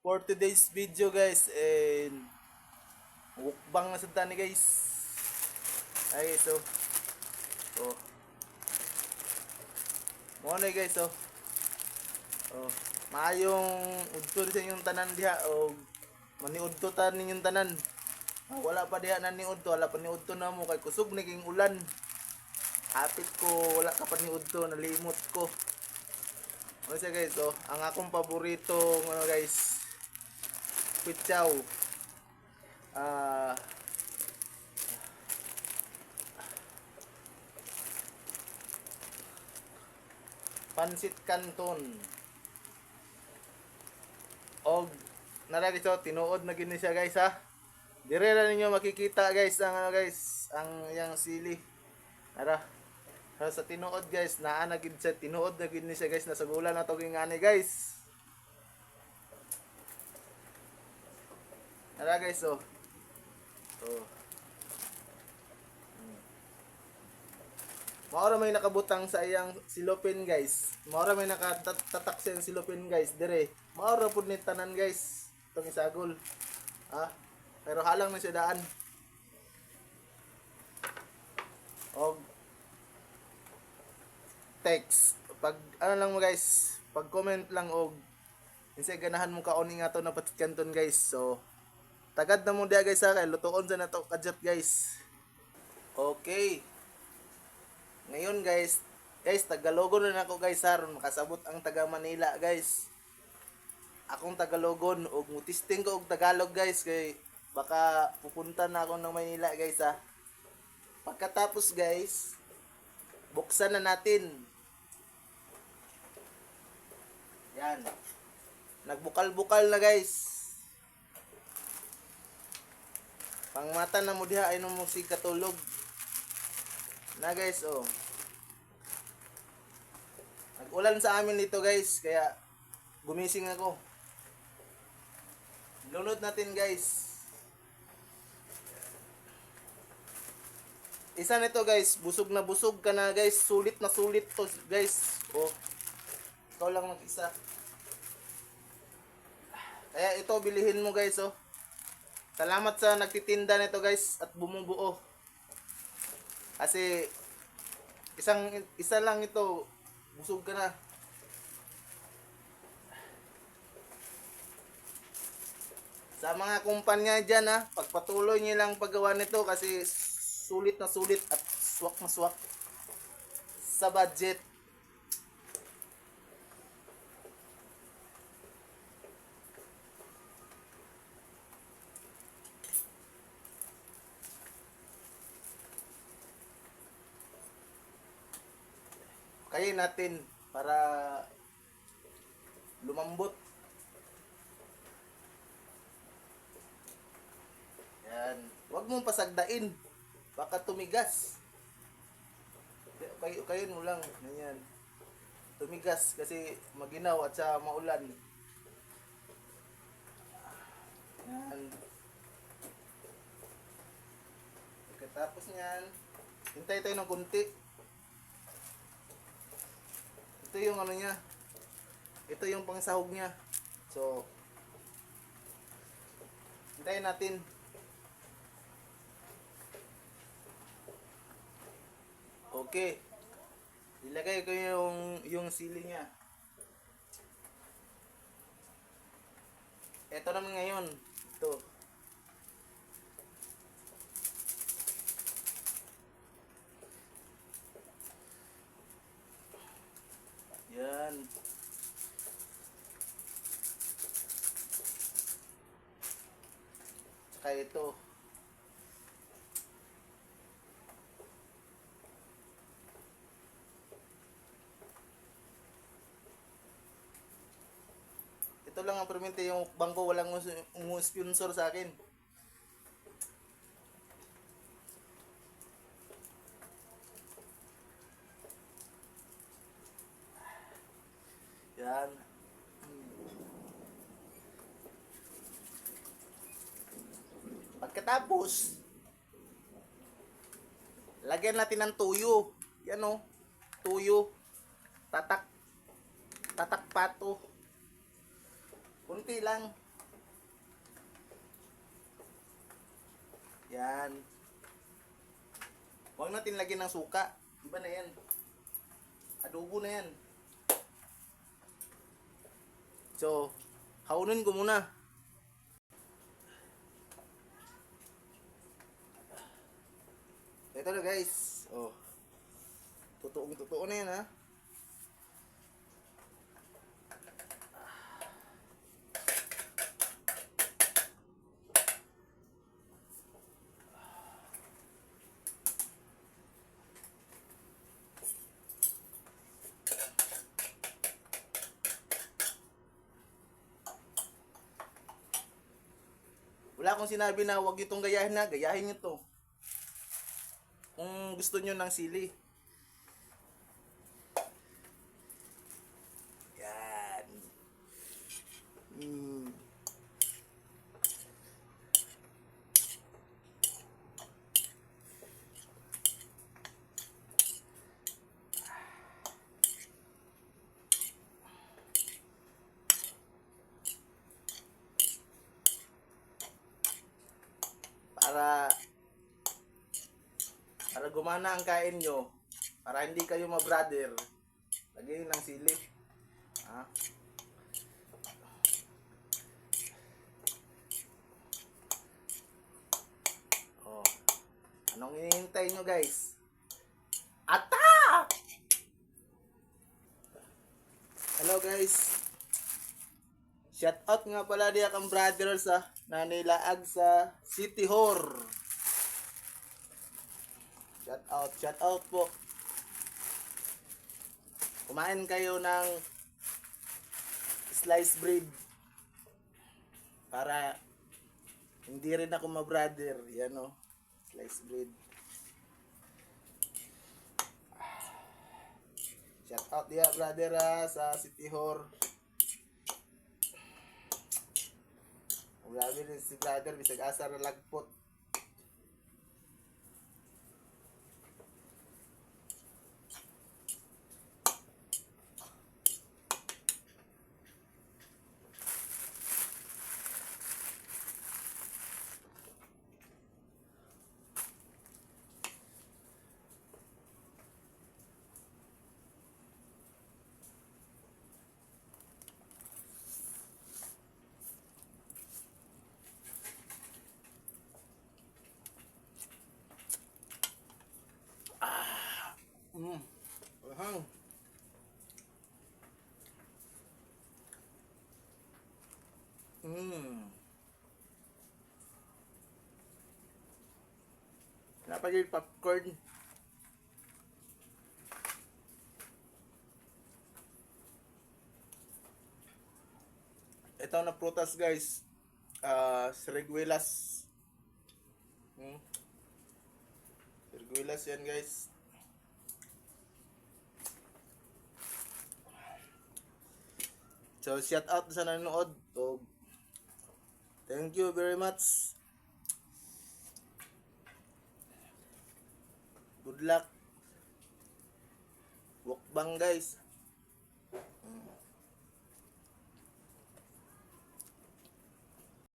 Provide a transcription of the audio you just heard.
for today's video guys, and mukbang na sa tani guys. Ay guys, oh mo na guys, maayong udto sa inyong tanan diha, o maniudto ta ninyong tanan. Wala pa diha na ni udto, wala pa ni udto na mo kay kusog ni king ulan. Hapit ko, wala ka pa ni udto, nalimot ko. Ano siya guys, ang akong paborito ano guys, kwitsaw. Pansit Canton. Og nara dito tinuod na gini siya guys ha. Dire ra ninyo makikita guys ang ano guys, ang yang sili. Nara. Sa tinuod guys, naa na gid siya, tinuod na gid ni siya guys, nasa gulan na to gingani guys. Nara guys, oh. Maura may nakabutang sa iyang silopin guys. Maura may nakatatak sa iyang silopin guys. Dire. Maura pud ni tanan guys. Itong isagol. Pero halang na siya daan. Og text. Pag ano lang mo guys, pag comment lang og insay ganahan mo kaon nga to na Pansit Canton guys. So tagad na mo dia guys ha, kay lutuon sa nato kadyat guys. Okay. Ngayon guys, Tagalogon na ako guys haron makasabot ang taga Manila guys. Akong Tagalogon og mutisting ko og Tagalog guys kay baka pupunta na ako ng Manila guys ha. Pagkatapos guys, buksan na natin. Yan. Nagbukal-bukal na guys. Pangmata na mo diha ay mo si katulog. Na guys, nag-ulan sa amin dito guys, kaya gumising ako. Lunod natin guys. Isa nito guys, busog na busog ka na guys, sulit na sulit to guys. Ikaw lang mag-isa. Kaya ito bilihin mo guys, Salamat sa nagtitinda nito guys at bumubuo. Kasi isa lang ito, busog ka na. Sa mga kumpanya dyan pagpatuloy nyo lang paggawa nito kasi sulit na sulit at swak na swak sa budget. Kayin natin para lumambot. Yan. Huwag mong pasagdain. Baka tumigas. Kayin mo lang. Ganyan. Tumigas kasi maginaw at sa maulan. Yan. Pagkatapos niyan, hintay tayo ng kunti. Ito yung ano niya. Ito yung pangsahog niya. So, hintayin natin. Okay. Ilagay ko yung sili niya. Ito naman ngayon. Ito. Yan. Kaya ito. Ito lang ang permente, yung bangko walang sponsor sa akin. Yan. Pagkatapos, lagyan natin ng tuyo. Yan tuyo. Tatak pato. Kunti lang. Yan. Huwag natin lagyan ng suka. Iba na yan. Adobo na yan. So, haunin ko muna. Ito na guys. Oh. Totoo na yan ha. Wala akong sinabi na huwag nyo itong gayahin na. Gayahin nyo to. Kung gusto nyo ng sili. Yan. Para gumana ang kain nyo, para hindi kayo ma-brother, lagyan ng sili. Ha? Oh. Anong hinihintay nyo guys? Attack! Hello guys. Shout out nga pala diya kang brother sa nanilaag sa City Hor. Shout out po. Kumain kayo ng sliced bread para hindi rin ako ma-brother. Yan o, sliced bread. Shout out diya brother sa City Hor. Grabe rin si brother, bisag asa na lagpot. Ahang. Napagay popcorn. Ito na prutas guys. Siriguelas. Siriguelas yan guys. So, shout out sa nanonood. So, thank you very much. Good luck. Mukbang guys.